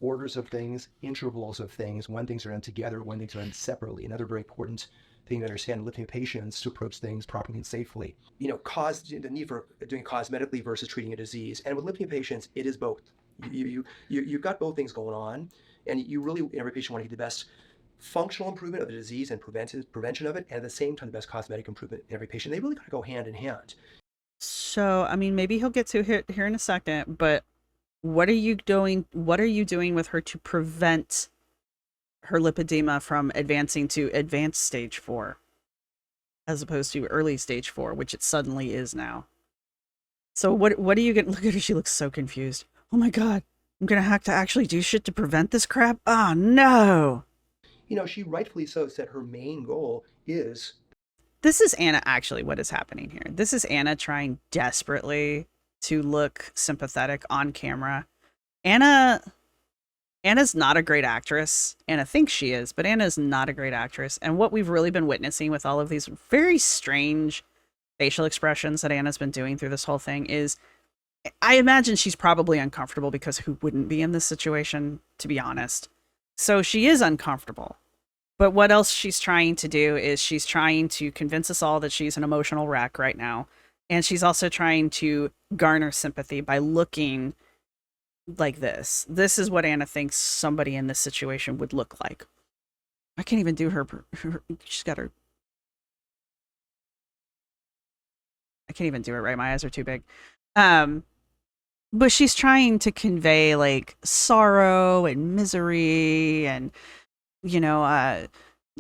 orders of things, intervals of things, when things are done together, when things are done separately. Another very important thing to understand in lipedema patients to approach things properly and safely. The need for doing cosmetically versus treating a disease. And with lipedema patients, it is both. You've got both things going on, and you really, every patient, want to get the best functional improvement of the disease and prevention of it, and at the same time, the best cosmetic improvement in every patient. They really kind of go hand in hand. So, I mean, maybe he'll get to it here in a second, but what are you doing? What are you doing with her to prevent her lipedema from advancing to advanced stage 4 as opposed to early stage 4, which it suddenly is now? So what are you going to look at her? She looks so confused. Oh my God, I'm going to have to actually do shit to prevent this crap. Oh no. She rightfully so said her main goal is. This is Anna, actually, what is happening here. This is Anna trying desperately to look sympathetic on camera. Anna's not a great actress. Anna thinks she is, but Anna's not a great actress. And what we've really been witnessing with all of these very strange facial expressions that Anna's been doing through this whole thing is, I imagine she's probably uncomfortable, because who wouldn't be in this situation, to be honest? So she is uncomfortable. But what else she's trying to do is she's trying to convince us all that she's an emotional wreck right now. And she's also trying to garner sympathy by looking like this. This is what Anna thinks somebody in this situation would look like. I can't even do her she's got her. I can't even do it right. My eyes are too big. But she's trying to convey like sorrow and misery and,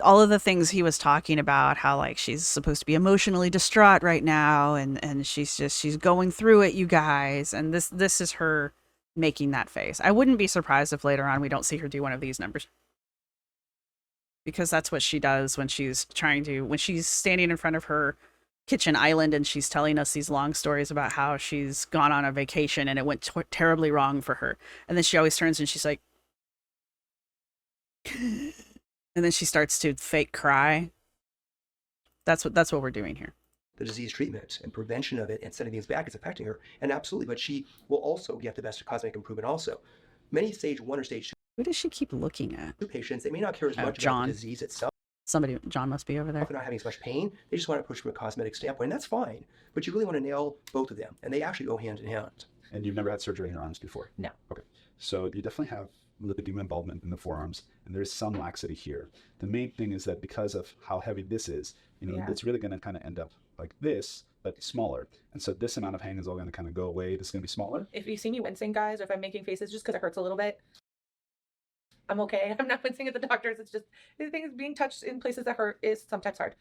all of the things he was talking about, how like she's supposed to be emotionally distraught right now, and she's going through it, you guys. And this is her making that face. I wouldn't be surprised if later on we don't see her do one of these numbers, because that's what she does when she's standing in front of her kitchen island and she's telling us these long stories about how she's gone on a vacation and it went terribly wrong for her. And then she always turns and she's like, and then she starts to fake cry. That's what we're doing here. The disease treatment and prevention of it and sending things back is affecting her. And absolutely, but she will also get the best cosmetic improvement also. Many stage 1 or stage Who does she keep looking at? 2 patients, they may not care as much John. about the disease itself. John must be over there. They're not having as much pain. They just want to push from a cosmetic standpoint, and that's fine. But you really want to nail both of them, and they actually go hand in hand. And you've never had surgery in your arms before? No. Okay. So you definitely have lipedema involvement in the forearms, and there's some laxity here. The main thing is that because of how heavy this is, it's really going to kind of end up like this, but smaller. And so this amount of hang is all going to kind of go away. This is going to be smaller. If you see me wincing, guys, or if I'm making faces just because it hurts a little bit, I'm okay. I'm not wincing at the doctors. It's just the thing is being touched in places that hurt is sometimes hard.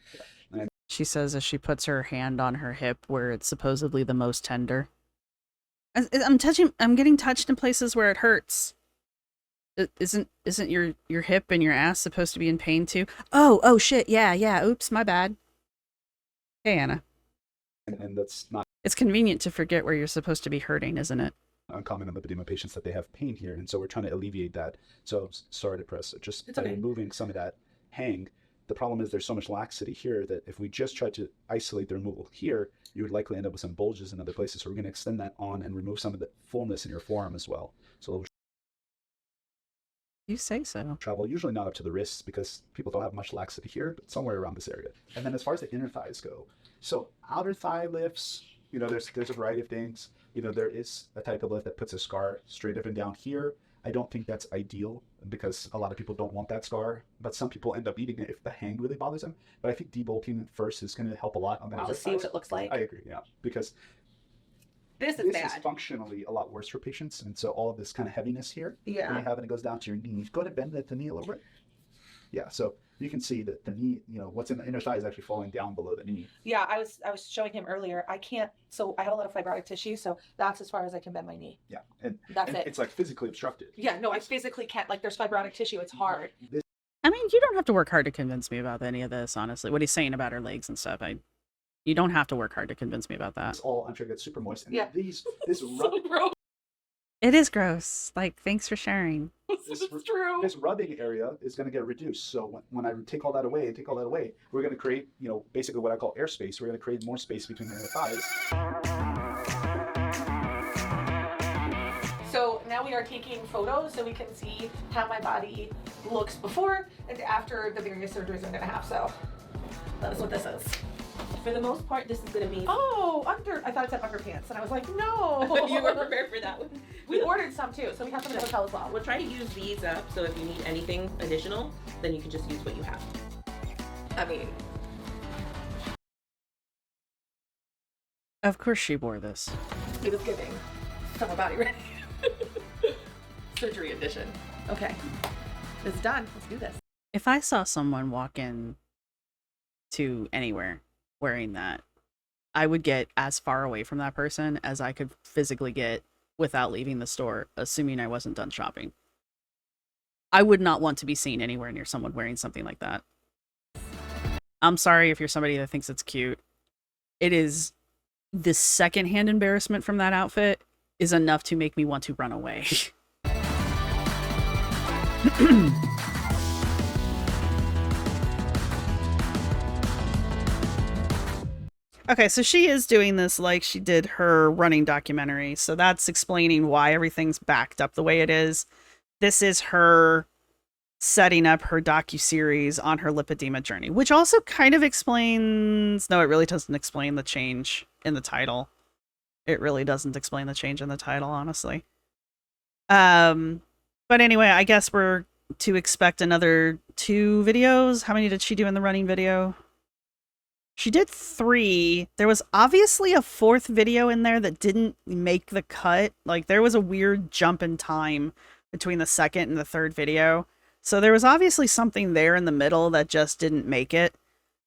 She says as she puts her hand on her hip where it's supposedly the most tender. I'm getting touched in places where it hurts. Isn't your hip and your ass supposed to be in pain too? Oh shit, yeah, oops, my bad. Hey, Anna. And that's not It's convenient to forget where you're supposed to be hurting, isn't it? uncommon in lipedema patients that they have pain here, and so we're trying to alleviate that. So sorry to press, just It's by okay. removing some of that hang. The problem is there's so much laxity here that if we just try to isolate the removal here, you would likely end up with some bulges in other places. So we're going to extend that on and remove some of the fullness in your forearm as well. So it'll You say so. travel, usually not up to the wrists because people don't have much laxity here, but somewhere around this area. And then as far as the inner thighs go, so outer thigh lifts, there's a variety of things. There is a type of lift that puts a scar straight up and down here. I don't think that's ideal because a lot of people don't want that scar, but some people end up eating it if the hang really bothers them. But I think debulking first is going to help a lot on the We'll outer just see what thighs. it looks like. I agree, yeah, because This is this bad. is functionally a lot worse for patients, and so all of this kind of heaviness here, Yeah. when you have it, it goes down to your knees. Go ahead and bend the knee a little bit. Yeah, so you can see that the knee, what's in the inner thigh is actually falling down below the knee. Yeah, I was showing him earlier. I can't. So I have a lot of fibrotic tissue, so that's as far as I can bend my knee. Yeah, and That's it. it's like physically obstructed. Yeah, no, I physically can't. Like, there's fibrotic tissue. It's hard. This I mean, you don't have to work hard to convince me about any of this, honestly. What he's saying about her legs and stuff, you don't have to work hard to convince me about that. is all until it gets super moist. And Yeah. this So gross. It is gross. Like, thanks for sharing. This is true. this rubbing area is going to get reduced. So when I take all that away, we're going to create, basically what I call airspace. We're going to create more space between the inner thighs. So now we are taking photos so we can see how my body looks before and after the various surgeries I'm gonna have. So that is what this is. For the most part, this is going to be... Oh, I thought it said underpants, and I was like, no. You were prepared for that one. We ordered some too, so we have some in the hotel as well. We'll try to use these up, so if you need anything additional, then you can just use what you have. I mean, Of course she wore this. it was giving summer body ready. Surgery edition. Okay, it's done. Let's do this. If I saw someone walk in to anywhere wearing that, I would get as far away from that person as I could physically get without leaving the store, assuming I wasn't done shopping. I would not want to be seen anywhere near someone wearing something like that. I'm sorry if you're somebody that thinks it's cute. It is the secondhand embarrassment from that outfit is enough to make me want to run away. Okay, so she is doing this like she did her running documentary. So that's explaining why everything's backed up the way it is. This is her setting up her docu-series on her lipedema journey, which also kind of explains... No, it really doesn't explain the change in the title. It really doesn't explain the change in the title, honestly. But anyway, I guess we're to expect another 2 videos. How many did she do in the running video? She did 3. There was obviously a 4th video in there that didn't make the cut. Like, there was a weird jump in time between the 2nd and the 3rd video. So there was obviously something there in the middle that just didn't make it.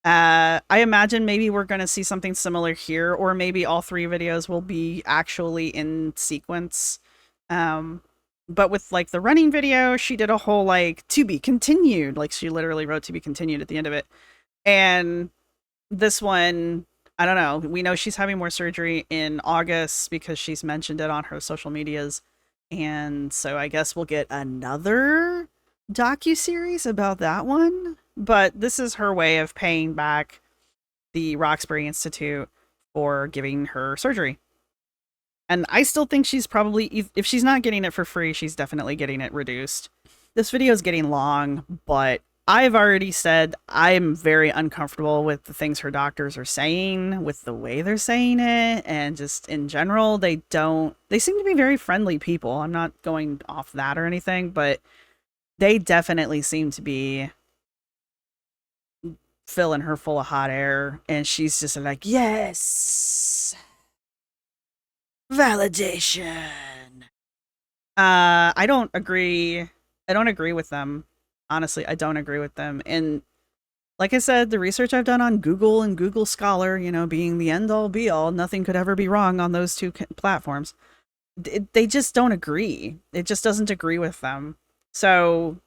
I imagine maybe we're going to see something similar here, or maybe all 3 videos will be actually in sequence. But with, like, the running video, she did a whole, like, to be continued. Like, she literally wrote to be continued at the end of it. And this one, I don't know. We know she's having more surgery in August because she's mentioned it on her social medias. And so I guess we'll get another docu-series about that one. But this is her way of paying back the Roxbury Institute for giving her surgery. And I still think she's probably, if she's not getting it for free, she's definitely getting it reduced. This video is getting long, but I've already said I'm very uncomfortable with the things her doctors are saying, with the way they're saying it, and just in general, they seem to be very friendly people. I'm not going off that or anything, but they definitely seem to be filling her full of hot air, and she's just like, yes, validation. I don't agree. I don't agree with them. Honestly, I don't agree with them. And like I said, the research I've done on Google and Google Scholar, you know, being the end all be all, nothing could ever be wrong on those two platforms. They just don't agree. It just doesn't agree with them. So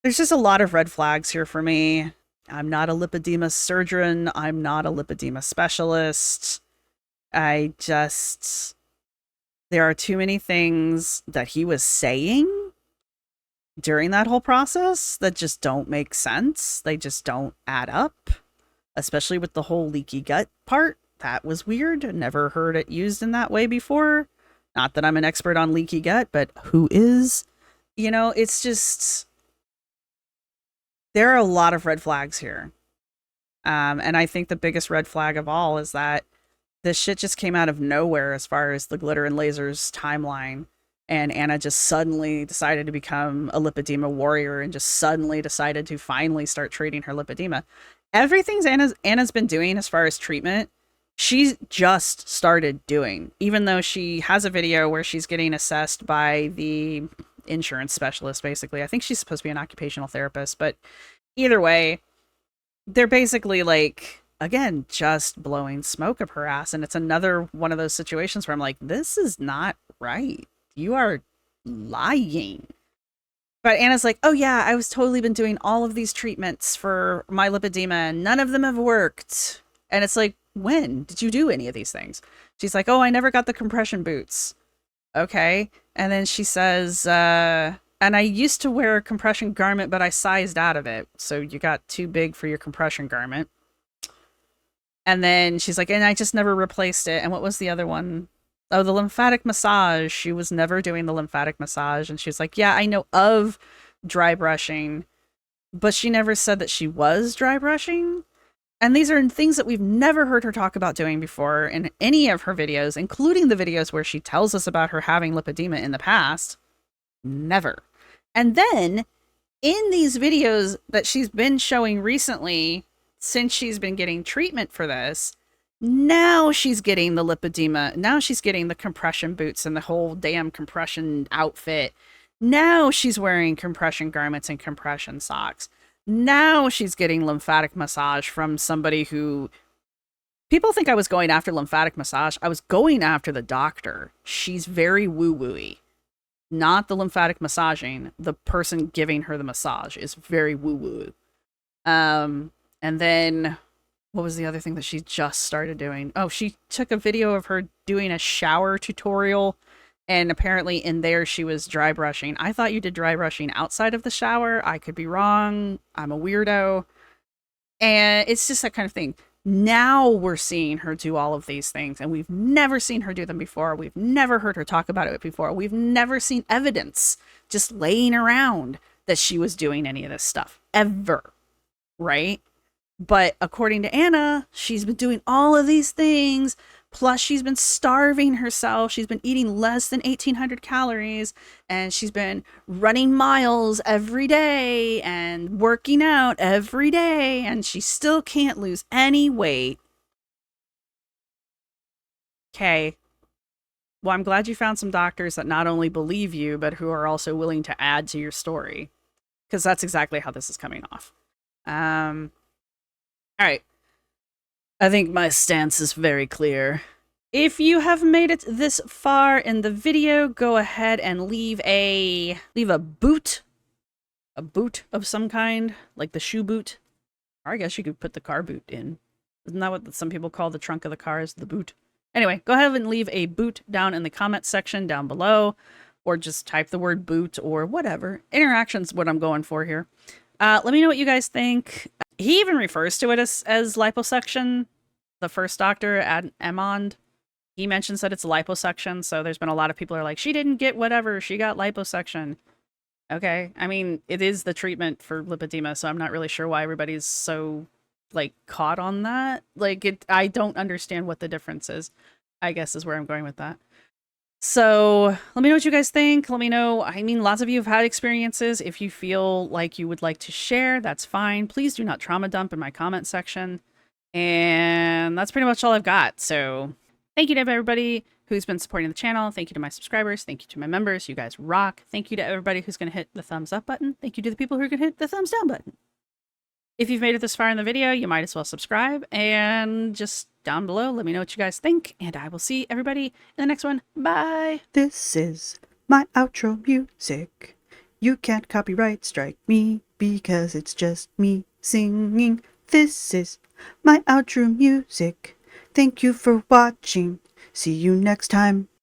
there's just a lot of red flags here for me. I'm not a lipedema surgeon. I'm not a lipedema specialist. There are too many things that he was saying during that whole process that just don't make sense. They just don't add up, especially with the whole leaky gut part. That was weird. Never heard it used in that way before. Not that I'm an expert on leaky gut, but who is? You know, it's just, there are a lot of red flags here. And I think the biggest red flag of all is that this shit just came out of nowhere as far as the Glitter and Lasers timeline. And Anna just suddenly decided to become a lipedema warrior and just suddenly decided to finally start treating her lipedema. Everything Anna's been doing as far as treatment, she's just started doing. Even though she has a video where she's getting assessed by the insurance specialist, basically. I think she's supposed to be an occupational therapist. But either way, they're basically like, again, just blowing smoke up her ass. And it's another one of those situations where I'm like, this is not right. You are lying. But Anna's like, oh yeah, I was totally been doing all of these treatments for my lipedema and none of them have worked. And it's like, when did you do any of these things? She's like, oh, I never got the compression boots. Okay. And then she says, and I used to wear a compression garment, but I sized out of it. So you got too big for your compression garment. And then she's like, and I just never replaced it. And what was the other one? Oh, the lymphatic massage. She was never doing the lymphatic massage. And she's like, yeah, I know of dry brushing, but she never said that she was dry brushing. And these are things that we've never heard her talk about doing before in any of her videos, including the videos where she tells us about her having lipedema in the past. Never. And then in these videos that she's been showing recently, since she's been getting treatment for this, now she's getting the lipedema. Now she's getting the compression boots and the whole damn compression outfit. Now she's wearing compression garments and compression socks. Now she's getting lymphatic massage from somebody who... People think I was going after lymphatic massage. I was going after the doctor. She's very woo-woo-y. Not the lymphatic massaging. The person giving her the massage is very woo-woo. And then... What was the other thing that she just started doing? Oh, she took a video of her doing a shower tutorial, and apparently in there she was dry brushing. I thought you did dry brushing outside of the shower. I could be wrong. I'm a weirdo. And it's just that kind of thing. Now we're seeing her do all of these things, and we've never seen her do them before. We've never heard her talk about it before. We've never seen evidence just laying around that she was doing any of this stuff. Ever. Right? But according to Anna, she's been doing all of these things. Plus, she's been starving herself. She's been eating less than 1,800 calories. And she's been running miles every day and working out every day. And she still can't lose any weight. Okay. Well, I'm glad you found some doctors that not only believe you, but who are also willing to add to your story. Because that's exactly how this is coming off. All right. I think my stance is very clear. If you have made it this far in the video, go ahead and leave a boot. A boot of some kind, like the shoe boot. Or I guess you could put the car boot in. Isn't that what some people call the trunk of the car, is the boot? Anyway, go ahead and leave a boot down in the comment section down below. Or just type the word boot or whatever. Interaction's what I'm going for here. Let me know what you guys think. He even refers to it as liposuction. The first doctor, Amond, he mentions that it's liposuction. So there's been a lot of people who are like, she didn't get whatever, she got liposuction. Okay. I mean, it is the treatment for lipedema, so I'm not really sure why everybody's so like caught on that. Like I don't understand what the difference is, I guess is where I'm going with that. So let me know what you guys think. Let me know. I mean, lots of you have had experiences. If you feel like you would like to share, that's fine. Please do not trauma dump in my comment section. And that's pretty much all I've got. So thank you to everybody who's been supporting the channel. Thank you to my subscribers. Thank you to my members. You guys rock. Thank you to everybody who's going to hit the thumbs up button. Thank you to the people who are going to hit the thumbs down button. If you've made it this far in the video, you might as well subscribe. And just down below, let me know what you guys think. And I will see everybody in the next one. Bye. This is my outro music. You can't copyright strike me because it's just me singing. This is my outro music. Thank you for watching. See you next time.